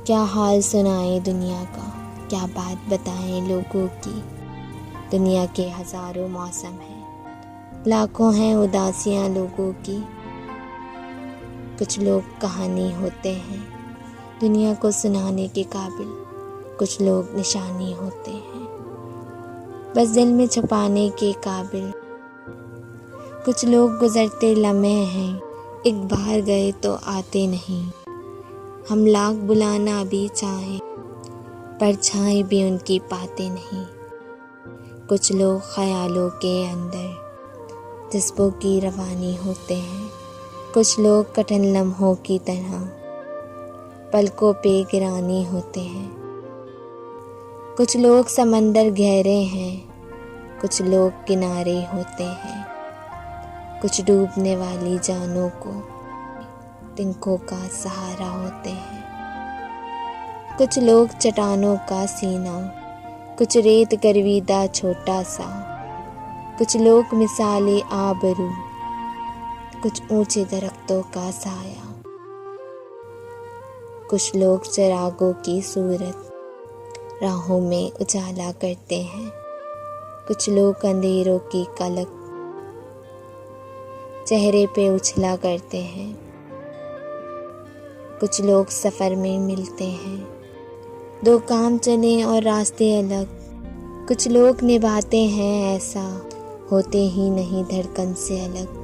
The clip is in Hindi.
क्या हाल सुनाए दुनिया का, क्या बात बताएं लोगों की। दुनिया के हज़ारों मौसम हैं, लाखों हैं उदासियां लोगों की। कुछ लोग कहानी होते हैं दुनिया को सुनाने के काबिल, कुछ लोग निशानी होते हैं बस दिल में छुपाने के काबिल। कुछ लोग गुजरते लम्हे हैं, एक बार गए तो आते नहीं। हम लाख बुलाना भी चाहें, परछाई भी उनकी पाते नहीं। कुछ लोग ख्यालों के अंदर जज्बों की रवानी होते हैं, कुछ लोग कठिन लम्हों की तरह पलकों पे गिरानी होते हैं। कुछ लोग समंदर गहरे हैं, कुछ लोग किनारे होते हैं। कुछ डूबने वाली जानों को तिनकों का सहारा होते हैं। कुछ लोग चट्टानों का सीना, कुछ रेत गर्विदा छोटा सा। कुछ लोग मिसाले आबरू, कुछ ऊंचे दरख्तों का साया। कुछ लोग चिरागों की सूरत राहों में उजाला करते हैं, कुछ लोग अंधेरों की कलक चेहरे पे उछला करते हैं। कुछ लोग सफ़र में मिलते हैं, दो काम चले और रास्ते अलग। कुछ लोग निभाते हैं ऐसा, होते ही नहीं धड़कन से अलग।